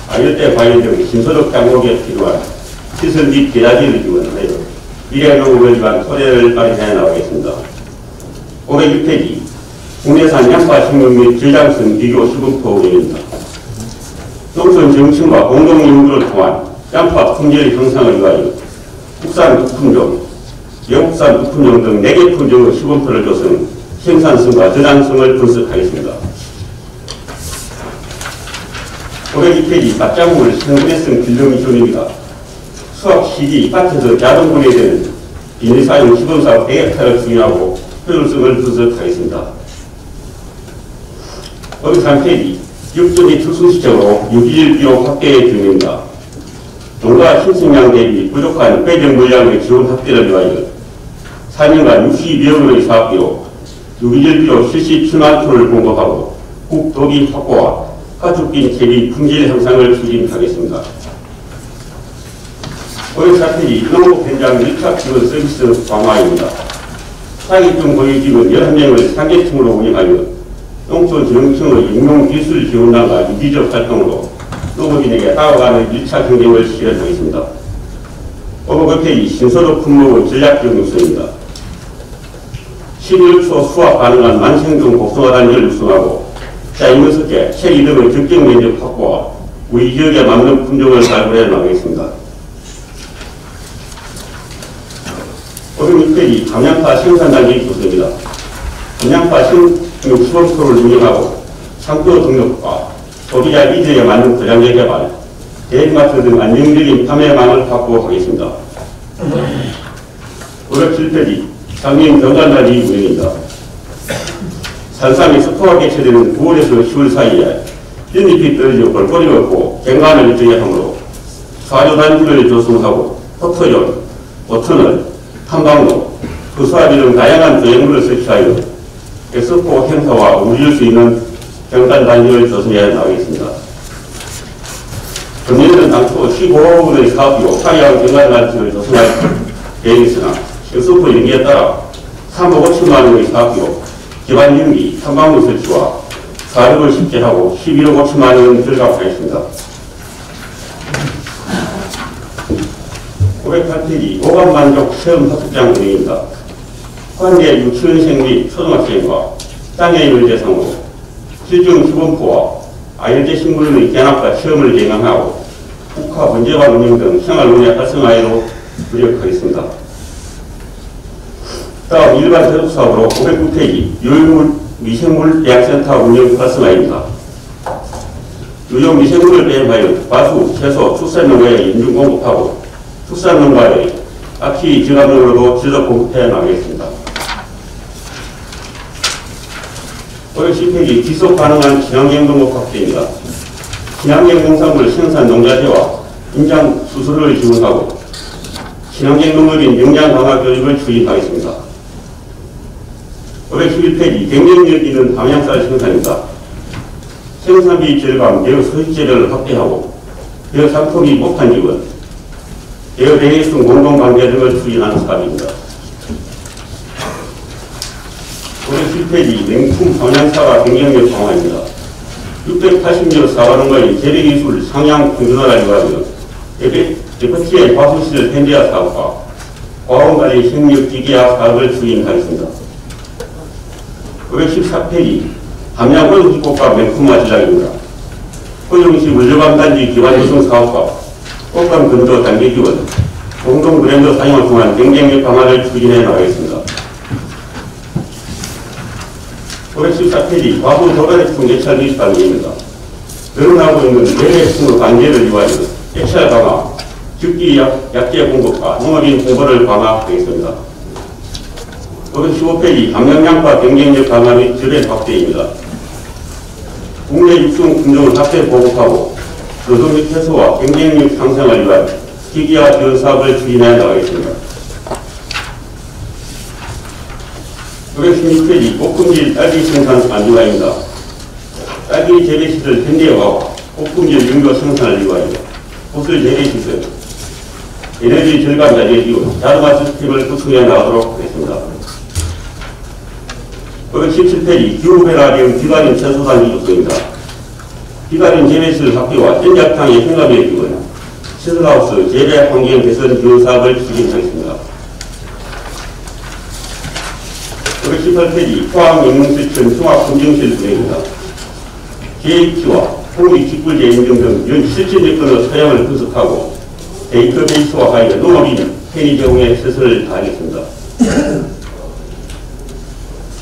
[SPEAKER 7] 과일대 과일 등 신소득 작물에 필요한 시설 및 계좌지를 지원하여 미래농업을 위한 토대를 마련해 나가겠습니다. 501페이지 국내산 양파 식물 및 질량성 비교 시범토 운영입니다. 농촌 정치과 공동연구를 통한 양파 품질 향상을 위하여 국산 부품종, 영국산 부품종 등 4개 품종의 시범토를 조성, 생산성과 저장성을 분석하겠습니다. 502페이지 납작물 생분해성 길러기 존입니다. 수확 시기 밭에서 자동 분해되는 비닐사용 시범사업 100헥타를 추진하고 효율성을 분석하겠습니다. 503페이지 역전이 특수시적으로 유기질 비료 확대의 중입니다. 농가 신성량 대비 부족한 배정 물량의 지원 확대를 위하여 4년간 62억 원의 사업비로 유기질 비료 77만 톤을 공급하고 국도기 확보와 가축빈 대비 품질 향상을 추진하겠습니다. 504페이지 농업 현장 밀착 지원 서비스 강화입니다. 사기증 보유직원 11명을 상계층으로 운영하여 농촌진흥청의 육농기술 지원단과 유기적 활동으로 농업인에게 다가가는 밀착 경쟁을 실현하겠습니다. 505페이지 신소득 품목의 전략적 육성입니다. 11월 초 수확 가능한 만생종 복숭아 단지를 육성하고 샤인머스켓, 체리 등의 적정 면적 확보와 우리 지역에 맞는 품종을 발굴해 나가겠습니다. 506페이지 감양파 생산단지 구성입니다. 감양파 시범토를 운영하고 상표 등록과 소비자 니즈에 맞는 고량제 개발, 대형마트 등 안정적인 판매망을 확보하겠습니다. 507페이지 상림 경관단지 운영입니다. 산삼이 스토어 개최되는 9월에서 10월 사이에 잎이 떨어져 볼거리 없고 갱간을 일정하므로 사료단지를 조성하고 포토존, 오터널, 탐방로, 그수화지 등 다양한 조형물을 설치하여 엑스포 행사와 우릴 수 있는 경단단지를 조성해 나가겠습니다. 금년에는 당초 15억 원의 사업비로 화려한 경단단지를 조성할 계획이 있으나 엑스포 연기에 따라 3억 5천만 원의 사업비로 기반전기, 탐방로 설치와 사업을 쉽게 하고 11억 5천만 원 절감하였습니다. 508페이지 오감만족 체험 학습장 운영입니다. 관계 유치원생 및 초등학생과 장애인을 대상으로 실증 기본표와 아이들제 식물의 견학과 체험을 진행하고 국가 문제반 운영 등 생활문화 활성화에도 노력하겠습니다. 다음 일반 교육사업으로 509페이지 유효 미생물 대학센터 운영 활성화입니다. 유효 미생물을 배양하여 과수, 채소, 축산농가에 인증 공급하고 축산농가에 악취 저감용으로도 지속 공급해 나가겠습니다. 510페이지 지속 가능한 친환경 농업 확대입니다. 친환경 농산물 생산 농자재와 인장 수수료를 지원하고 친환경 농업인 역량 강화 교육을 추진하겠습니다. 511페이지 경쟁력 있는 방향살 생산입니다. 생산비 절감, 대여 소득 재료를 확대하고 대여 상품이 목판 지원, 대여 대행성 공동관계 등을 추진하는 사업입니다. 517페이지 명품 방향사가 경쟁력 강화입니다. 680여 사과농가의 재래기술 상향 평준화를 위하여 FTA 과수시설 팬디아 사업과 과원관리 생력기계화 사업을 추진하겠습니다. 514페이지 함양 어종식꽃과 명품화 전략입니다. 어종식 물류감단지 기반 조성 사업과 꽃감 근도 단계 지원, 공동 브랜드 사용을 통한 경쟁력 강화를 추진해 나가겠습니다. 514페이지 과부 도가니품 예찰 기술 단계입니다. 늘어나고 있는 내외풍의 관계를 위하여 예찰 강화, 즉기 약재 공급과 농업인 홍보를 강화하겠습니다. 515페이지 함양양파 경쟁력 강화 및 지배 확대입니다. 국내 육성 품종을 확대 보급하고 노동력 해소와 경쟁력 상승을 위한 기기화 지원 사업을 추진해 나가겠습니다. 516페이지 볶음질 딸기 생산 안정화입니다. 딸기 재배시설 현대화와 볶음질 윤교 생산을 위하여 보슬 재배시설, 에너지 절감 자재 지원, 자동화 시스템을 구축해 나가도록 하겠습니다. 517페이지 기후변화형 비가린 채소단 이주소입니다. 비가린 재배시설 확대와 전작탕의 생활비의 지원, 시설하우스 재배 환경 개선 지원 사업을 추진하겠습니다. 518페이지 포항영농실천 종합검증실 운영입니다. KH와 홍익 직불제 인증 등 실천 여건의 사용을 분석하고 데이터베이스화하여 농업인 편의 제공에 최선을 다하겠습니다.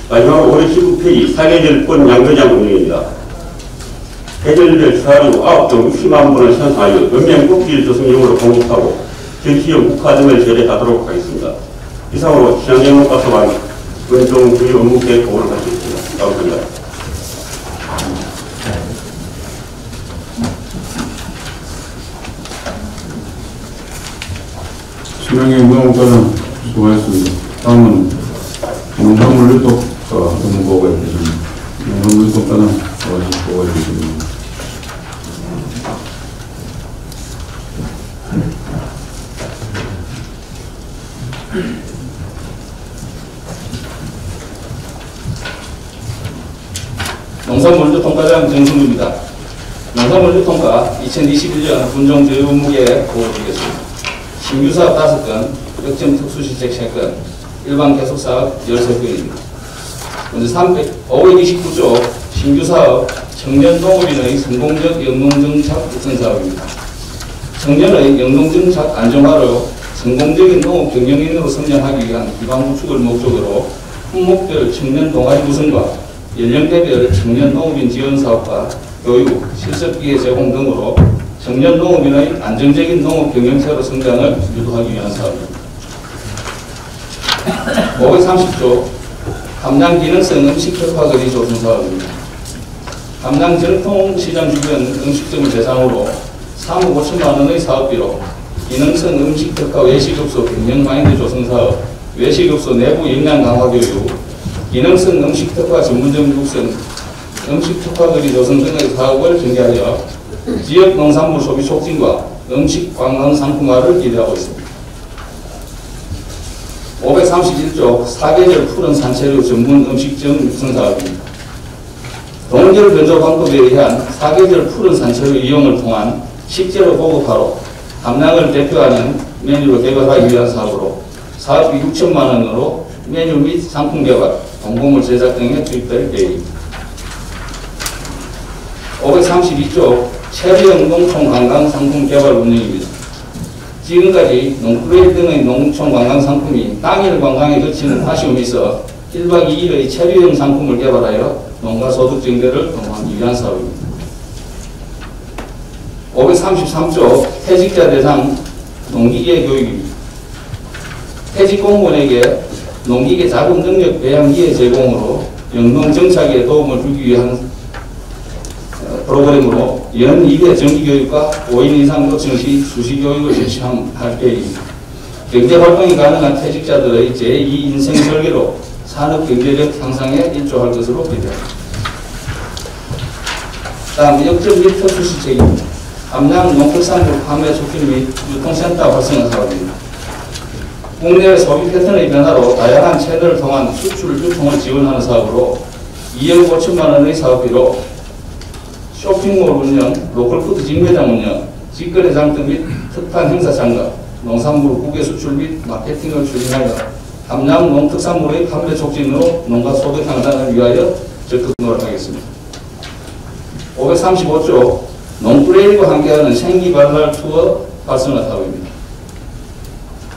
[SPEAKER 7] 마지막으로 519페이지 사계절권 양조장 운영입니다. 계절별 사료 9종 60만 분을 생산하여 연면 꼭지를 조성용으로 공급하고 전시용 국화 등을 재배하도록 하겠습니다. 이상으로 친환경농가소방 원종 주요 업무 계획 보고를 마치겠습니다. 감사합니다.
[SPEAKER 2] 친환경 농업과는 수고하셨습니다. 다음은 농산물유통과 업무 보고해 주십니다. 농산물유통과는 보고해 주십니다.
[SPEAKER 6] 농산물유통과장 정승주입니다. 농산물유통과 2021년 분종 제휴 업무계획 보고드리겠습니다. 신규 사업 5건, 역점 특수시책 3건, 일반 계속사업 13건입니다. 먼저 529조 신규 사업 청년 농업인의 성공적 영농정착 육성 사업입니다. 청년의 영농정착 안정화로 성공적인 농업 경영인으로 성장하기 위한 기반 구축을 목적으로 품목별 청년 동아리 구성과 연령대별 청년 농업인 지원 사업과 교육, 실습기회 제공 등으로 청년 농업인의 안정적인 농업 경영체로 성장을 유도하기 위한 사업입니다. 530조 함양 기능성 음식 격화거리 조성 사업입니다. 함양 전통시장 주변 음식점을 대상으로 3억 5천만 원의 사업비로 기능성 음식 격화 외식업소 경영 마인드 조성 사업, 외식업소 내부 역량 강화 교육, 기능성 음식 특화 전문점 육성, 음식 특화거리 조성 등의 사업을 전개하여 지역 농산물 소비 촉진과 음식 관광 상품화를 기대하고 있습니다. 531조 사계절 푸른 산채류 전문 음식점 육성 사업입니다. 동결 변조 방법에 의한 사계절 푸른 산채류 이용을 통한 식재료 보급화로 함량을 대표하는 메뉴를 개발하기 위한 사업으로 사업비 6천만 원으로 메뉴 및 상품 개발, 공고물 제작 등에 투입될 계획입니다. 532조 체류형 농촌 관광 상품 개발 운영입니다. 지금까지 농프레일 등의 농촌 관광 상품이 당일 관광에 그치는 아쉬움이 있어 1박 2일의 체류형 상품을 개발하여 농가 소득 증대를 도모하기 위한 사업입니다. 533조 퇴직자 대상 농기계 교육입니다. 퇴직 공무원에게 농기계 자금 능력 배양 기회 제공으로 영농 정착에 도움을 주기 위한 프로그램으로 연 2회 정기교육과 5인 이상 요청 시 수시교육을 실시할 계획입니다. 경제활동이 가능한 퇴직자들의 제2 인생 설계로 산업 경제력 향상에 일조할 것으로 기대합니다. 다음 역점 및 특수시책입니다. 함량 농특산물 판매 촉진 및 유통센터 활성화 사업입니다. 국내 소비 패턴의 변화로 다양한 채널을 통한 수출 유통을 지원하는 사업으로 2억 5천만 원의 사업비로 쇼핑몰 운영, 로컬푸드 직매장 운영, 직거래장 등 및 특판 행사 참가, 농산물 국외 수출 및 마케팅을 추진하여 함량 농특산물의 판매 촉진으로 농가 소득 향상을 위하여 적극 노력하겠습니다. 535조 농프레일과 함께하는 생기발랄 투어 활성화 사업입니다.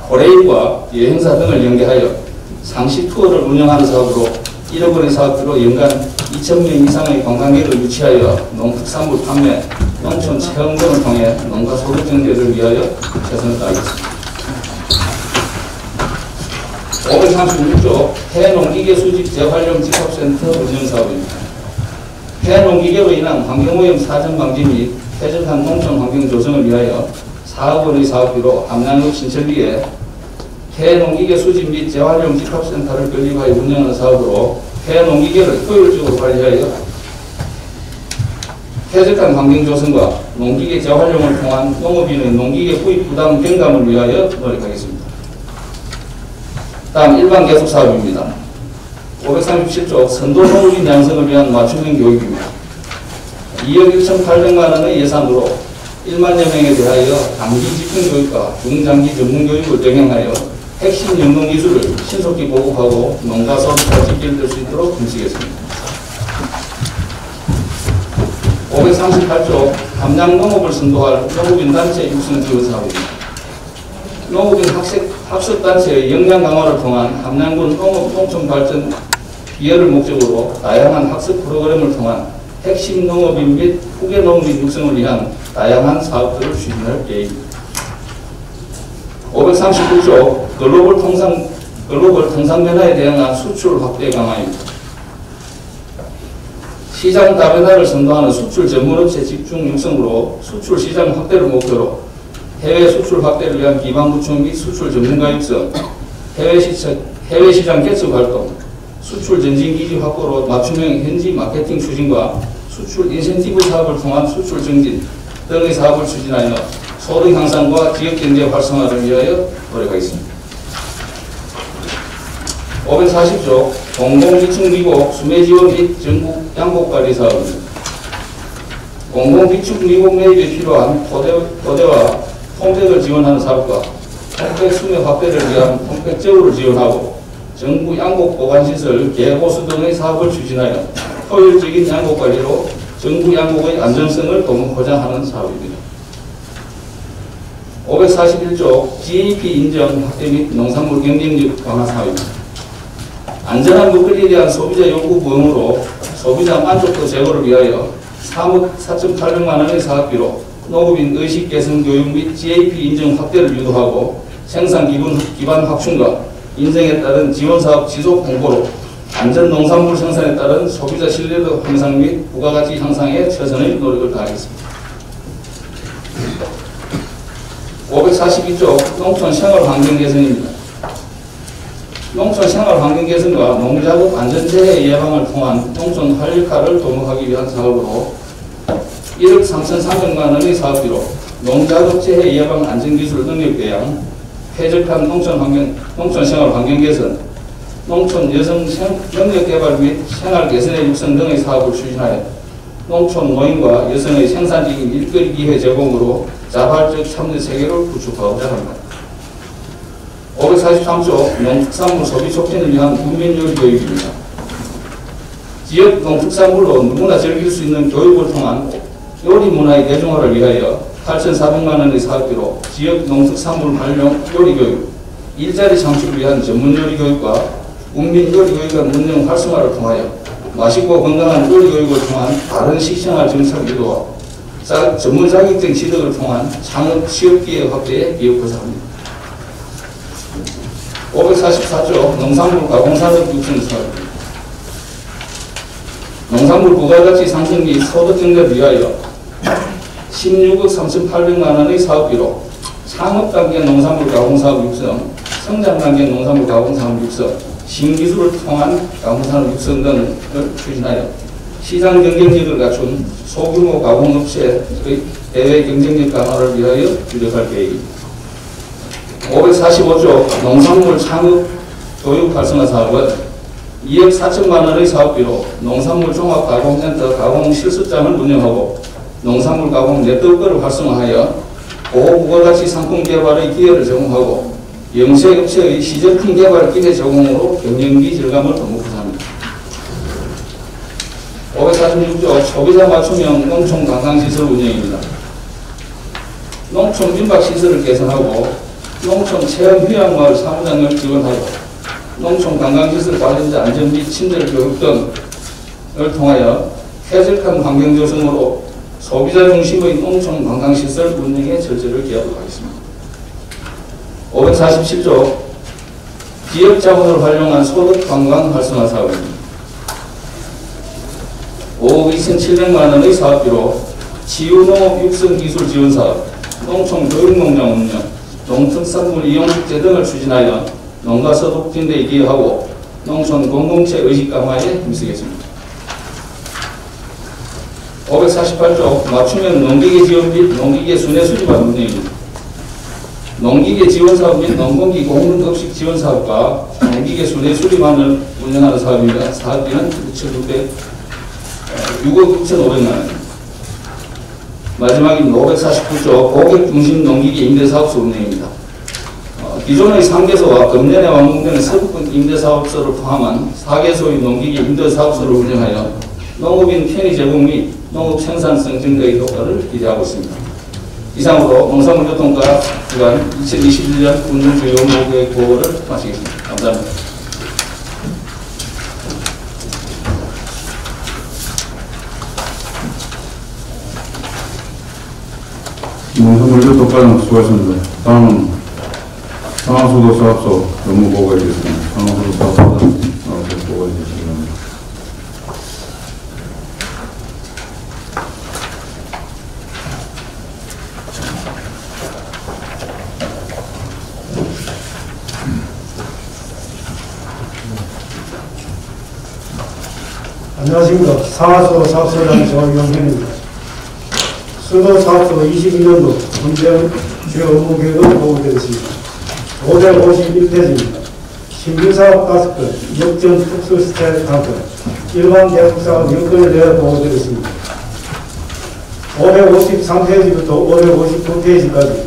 [SPEAKER 6] 코레일과 여행사 등을 연계하여 상시 투어를 운영하는 사업으로 1억 원의 사업비로 연간 2,000명 이상의 관광객을 유치하여 농특산물 판매, 농촌 체험 등을 통해 농가 소득 증대를 위하여 최선을 다하겠습니다. 536조 폐농기계 수집 재활용 집합센터 운영 사업입니다. 폐농기계로 인한 환경오염 사전 방지 및 쾌적한 농촌 환경 조성을 위하여 4억 원의 사업비로 함량읍 신천리에 폐농기계 수집 및 재활용 집합센터를 건립하여 운영하는 사업으로 폐농기계를 효율적으로 관리하여 쾌적한 환경 조성과 농기계 재활용을 통한 농업인의 농기계 구입 부담 경감을 위하여 노력하겠습니다. 다음 일반 계속 사업입니다. 537조 선도 농업인 양성을 위한 맞춤형 교육입니다. 2억 1,800만 원의 예산으로 1만여 명에 대하여 단기 집중교육과 중장기 전문교육을 병행하여 핵심 연구기술을 신속히 보급하고 농가 소득과 직결될 수 있도록 움직이겠습니다. 538조 함량 농업을 선도할 농업인 단체 육성 지원 사업입니다. 농업인 학습단체의 역량 강화를 통한 함량군 농업 농촌 발전 기여를 목적으로 다양한 학습 프로그램을 통한 핵심 농업인 및 후계 농업인 육성을 위한 다양한 사업들을 추진할 계획입니다. 539조 글로벌 통상 변화에 대응한 수출 확대 강화입니다. 시장 다변화를 선도하는 수출 전문업체 집중 육성으로 수출 시장 확대를 목표로 해외 수출 확대를 위한 기반 구축 및 수출 전문가 육성, 해외 시장 개척 활동, 수출 전진 기지 확보로 맞춤형 현지 마케팅 추진과 수출 인센티브 사업을 통한 수출 증진 등의 사업을 추진하여 소득 향상과 지역 경제 활성화를 위하여 노력하겠습니다. 540조 공공비축 미국 수매 지원 및 전국 양곡 관리 사업입니다. 공공비축 미국 매입에 필요한 토대와 통백을 지원하는 사업과 통백 수매 확대를 위한 통백제우를 지원하고 정부 양곡 보관시설 개보수 등의 사업을 추진하여 효율적인 양곡 관리로 정부 양곡의 안전성을 보장하는 사업입니다. 541조 GAP 인정 확대 및 농산물 경쟁력 강화 사업입니다. 안전한 먹거리에 대한 소비자 요구 부응으로 소비자 만족도 제고를 위하여 3억 4,800만 원의 사업비로 농업인 의식 개선 교육 및 GAP 인정 확대를 유도하고 생산 기반 확충과 인증에 따른 지원사업 지속 홍보로 안전 농산물 생산에 따른 소비자 신뢰도 향상 및 부가가치 향상에 최선의 노력을 다하겠습니다. 542조 농촌 생활 환경 개선입니다. 농촌 생활 환경 개선과 농작업 안전재해 예방을 통한 농촌 활력화를 도모하기 위한 사업으로 1억 3,300만 원의 사업비로 농작업 재해 예방 안전기술 능력 배양, 쾌적한 농촌 생활 환경 개선, 농촌 여성 능력 개발 및 생활 개선의 육성 등의 사업을 추진하여 농촌 노인과 여성의 생산적인 일거리 기회 제공으로 자발적 참여 체계를 구축하고자 합니다. 543조 농특산물 소비 촉진을 위한 국민요리 교육입니다. 지역 농특산물로 누구나 즐길 수 있는 교육을 통한 요리 문화의 대중화를 위하여 8,400만 원의 사업비로 지역 농특산물 활용 요리 교육, 일자리 창출을 위한 전문 요리 교육과 국민 요리 교육의 운영 활성화를 통하여 맛있고 건강한 요리 교육을 통한 다른 식생활 정착 유도와 전문 자격증 취득을 통한 창업 취업 기회 확대에 기여하겠습니다. 544조 농산물 가공산업 육성 사업입니다. 농산물 부가가치 상승 및 소득 증대를 위하여 16억 3,800만 원의 사업비로 창업 단계 농산물 가공사업 육성, 성장 단계 농산물 가공사업 육성, 신기술을 통한 가공산업 육성 등을 추진하여 시장 경쟁력을 갖춘 소규모 가공업체의 대외 경쟁력 강화를 위하여 주력할 계획입니다. 545조 농산물 창업 교육 활성화 사업은 2억 4천만 원의 사업비로 농산물 종합가공센터 가공실습장을 운영하고 농산물 가공 네트워크를 활성화하여 고부가가치 상품 개발의 기회를 제공하고 영세업체의 시제품 개발 기회 제공으로 경영비 절감을 도모합니다. 546조 소비자 맞춤형 농촌 관광시설 운영입니다. 농촌 민박시설을 개선하고 농촌 체험 휴양마을 사무장을 지원하고 농촌 관광시설 관련자 안전 및 친절 교육 등을 통하여 쾌적한 환경 조성으로 소비자 중심의 농촌 관광시설 운영에 절제를 기하도록 하겠습니다. 547조 지역 자원을 활용한 소득 관광 활성화 사업입니다. 5억 2,700만 원의 사업비로 지유농업 육성기술 지원사업, 농촌 교육농장 운영, 농특산물 이용축제 등을 추진하여 농가 소득 증대에 기여하고 농촌 공동체 의식 강화에 힘쓰겠습니다. 548조 맞춤형 농기계 지원 및 농기계 순회 수집안 운영입니다. 농기계 지원 사업 및 농공기 공급급식 지원 사업과 농기계 순회 수립안을 운영하는 사업입니다. 사업비는 6억 6,500만 원입니다. 마지막인 549조 고객 중심 농기계 임대사업소 운영입니다. 기존의 3개소와 금년에 완공되는 서부권 임대사업소를 포함한 4개소의 농기계 임대사업소를 운영하여 농업인 편의 제공 및 농업 생산성 증대의 효과를 기대하고 있습니다. 이상으로 농산물교통과 주간 2021년 운영 주요 목표의 보고를 마치겠습니다. 감사합니다.
[SPEAKER 2] 농산물교통과는 수고하셨습니다. 다음은 상하수도사업소 업무보고에 있겠습니다. 상하수도사업소장 보고해 주시기 바랍니다.
[SPEAKER 4] 안녕하십니까. 상하수도 사업소장 조영현입니다. 수도 사업소 21년도 현재 주요 업무 계획을 보고드리겠습니다. 551페이지입니다. 신규사업 5건, 역전 특수스타일 5건, 일반 계획사업 6건에 대해 보고드리겠습니다. 553페이지부터 559페이지까지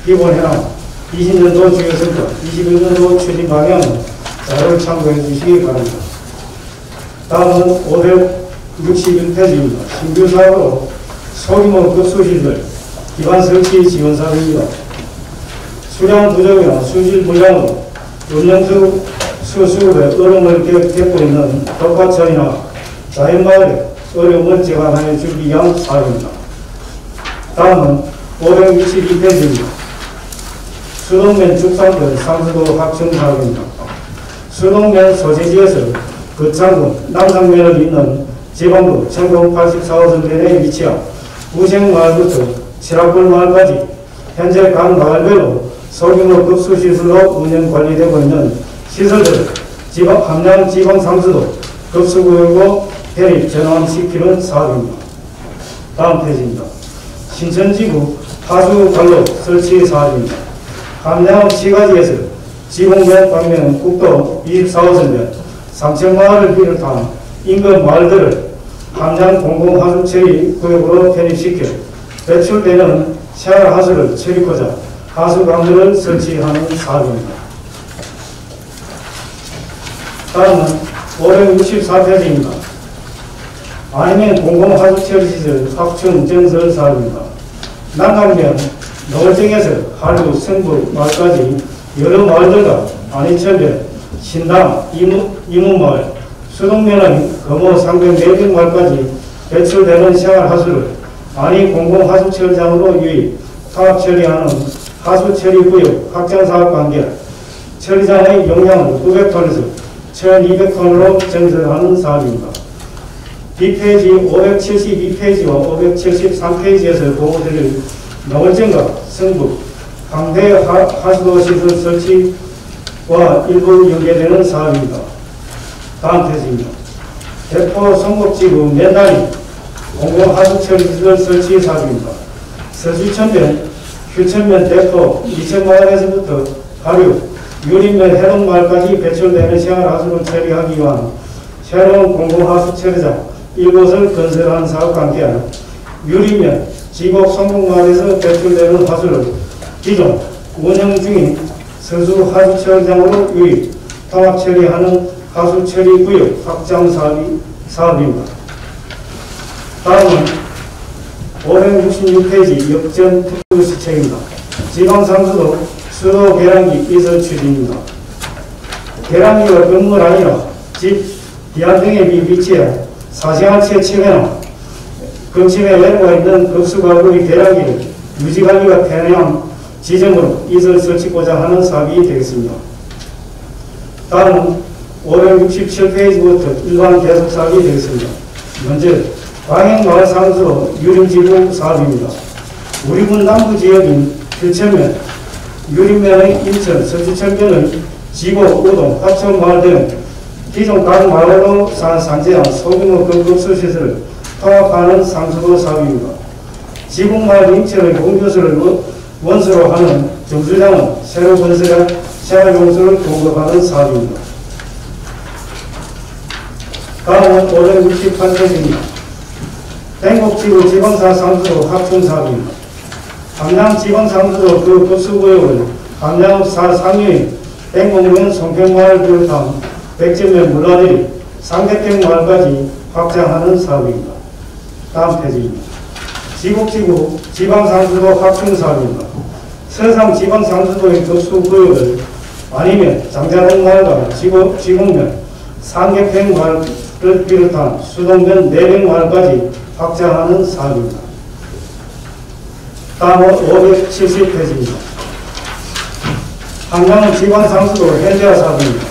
[SPEAKER 4] 기본 현황, 20년도 주요 성과, 21년도 추진 방향은 자료를 참고해 주시기 바랍니다. 다음은 561페이지입니다. 신규사업으로 소규모 급수시설 기반 설치 지원 사업입니다. 수량 부족이나 수질 불량으로 운영수 수수급에 어려움을 겪고 있는 덕화천이나 자연마을에 어려움을 제한하여 주기 위한 사업입니다. 다음은 562페이지입니다. 수동면 축산물 상수도 확충 사업입니다. 수동면 소재지에서 거창군 남상면을 잇는 지방도 1084호선 면에 위치한 우생마을부터 칠합골마을까지 현재 각 마을별로 소규모 급수시설로 운영 관리되고 있는 시설들을 함양 지방상수도 급수구역으로 편입 전환시키는 사업입니다. 다음 페이지입니다. 신천지구 하수관로 설치 사업입니다. 함양 시가지에서 지공면 방면 국도 24호선면 삼천마을을 비롯한 인근 마을들을 함양 공공하수처리 구역으로 편입시켜 배출되는 샤워하수를 처리하고자 하수관들을 설치하는 사업입니다. 다음은 564페이지입니다. 아니면 공공하수처리시설 확충 증설 사업입니다. 남강면 노을정에서 한루, 성북, 마을까지 여러 마을들과 안인천면, 신당, 이문마을, 수동면의 금호, 상병, 내병마을까지 배출되는 생활하수를 안이 공공하수처리장으로 유입, 타압처리하는 하수처리구역 확장사업 관계, 처리장의 용량을 900톤에서 1200톤으로 증설하는 사업입니다. B페이지 572페이지와 573페이지에서 보고드릴 노을정과 성북, 강대 하수도 시설 설치와 일부 연계되는 사업입니다. 다음 페이지입니다. 대포 성북지구 맨다리 공공하수처리시설 설치 사업입니다. 서주천면, 휴천면 대포 2,000마을에서부터 하류, 유림면 해동마을까지 배출되는 생활하수를 처리하기 위한 새로운 공공하수처리장 이곳을 건설하는 사업 관계한 유림면, 지곡 성북마을에서 배출되는 하수를 기존 운영 중인 서수 하수처리장으로 유입, 통합 처리하는 하수처리구역 확장 사업입니다. 다음은 566페이지 역전 특수시청입니다. 지방상수도 수도 계량기 이설 추진입니다. 계량기가 건물 아니라 집, 뒤안 등에 위치해 사생활체 측에나 근침에 내려가 있는 급수가구의 계량기를 유지관리가 편리한 지점으로 이설 설치고자 하는 사업이 되겠습니다. 다음은 567페이지부터 일반 계속 사업이 되겠습니다. 먼저 광역마을 상수도 유림지구 사업입니다. 우리군 남부지역인 휴천면, 유림면의 인천, 서주천면의 지곡, 우동, 화천마을 등 기존 각 마을로 산재한 소규모 급수시설을 통합하는 상수도 사업입니다. 지곡마을 인천의 공교수를 원수로 하는 정수장은 새로 건설한 생활용수를 공급하는 사업입니다. 다음은 568페이지입니다. 행복지구 지방사 상수도 확충사업입니다. 함양지방상수도 그 급수구역을 함양읍 상류인 행복면 송평마을 비롯한 백전면 물라들이 상대평마을까지 확장하는 사업입니다. 다음 페이지입니다. 지곡지구 지방상수도 확충사업입니다. 서상 지방상수도의 급수구역을 아니면 장자동마을과 지곡면 상계평마을을 비롯한 수동면 내백마을까지 확장하는 사업입니다. 다음은 570페이지입니다. 함양은 지방상수도 현대화 사업입니다.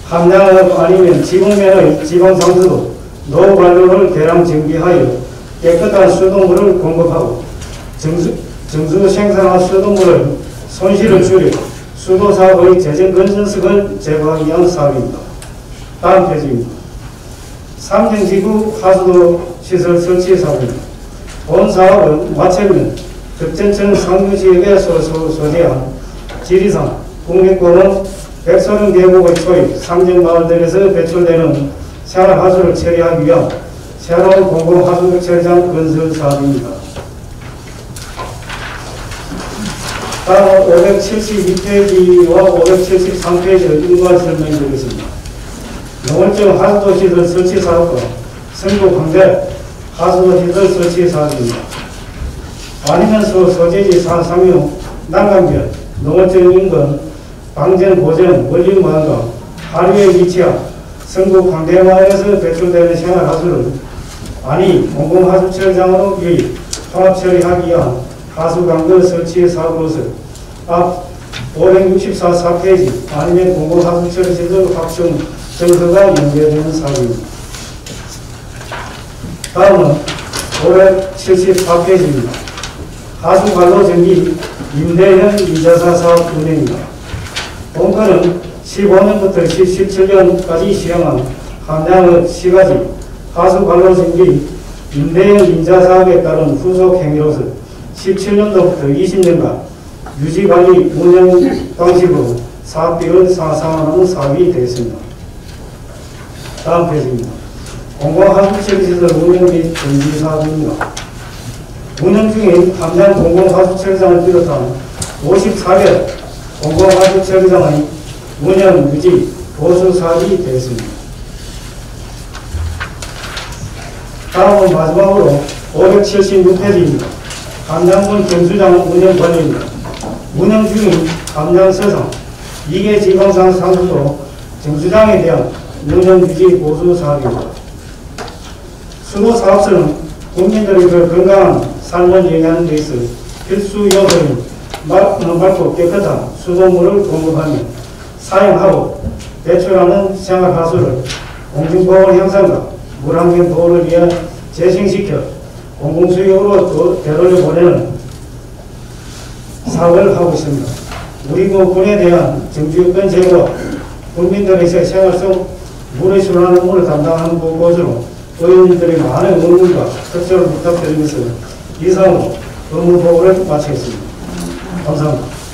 [SPEAKER 4] 함양읍 아니면 지붕면의 지방상수도 노관로를 개량 정비하여 깨끗한 수돗물을 공급하고 정수 생산한 수돗물을 손실을 줄여 수도사업의 재정 건전성을 제고하기 위한 사업입니다. 다음 페이지입니다. 삼정지구 하수도 시설 설치 사업입니다. 본 사업은 마천면, 덕전천 상류지역에 소재한 지리산, 국립공원 130개국의 초입 상정마을들에서 배출되는 생활하수를 처리하기 위한 새로운 공공하수도 처리장 건설 사업입니다. 다음은 572페이지와 573페이지를 일괄 설명드리겠습니다. 노을정 하수도시설 설치 사업과 성북 광대 하수도시설 설치 사업입니다. 아니면서 소재지 상류 남강변 노을정 인근 방전 보전 원림마을과 하류에 위치한 성북 광대마을에서 배출되는 생활하수를 아니 공공하수처리장으로 유입, 통합처리하기 위한 하수관거 설치 사업으로서 앞 564페이지 아니면 공공하수처리시설 확충 정서가 연계되는 사업입니다. 다음은 574페이지입니다. 하수관로정비 임대형 이자사 사업 운행입니다. 본건은 15년부터 17년까지 시행한 함양읍 시가지 하수관로정비 임대형 인자사업에 따른 후속 행위로서 17년도부터 20년간
[SPEAKER 8] 유지관리 운영 방식으로 사업비를 상상하는 사업이 되겠습니다. 다음 페이지입니다. 공공하수처리시설 운영 및 전지 사업입니다. 운영 중인 함양 공공하수처리장을 비롯한 54개 공공하수처리장의 운영, 유지, 보수 사업이 되겠습니다. 다음은 마지막으로 576페이지입니다. 함양군 경수장 운영 관리입니다. 운영 중인 함양서상 2개 지방상 상수도 정수장에 대한 운영, 유지, 보수 사업입니다. 수도 사업소는 국민들의 건강한 삶을 영위하는 데 있어 필수 요소인 맑고 깨끗한 수돗물을 공급하며 사용하고 배출하는 생활하수를 공중보건 향상과 물환경 보호를 위해 재생시켜 공공수용으로 되돌려보내는 사업을 하고 있습니다. 우리 군에 대한 정주권 제고 국민들의 생활 속 물의 순환을 물을 담당하는 곳으로 의원님들의 많은 응원과 협조를 부탁드리면서 이상으로 업무 보고를 마치겠습니다. 감사합니다.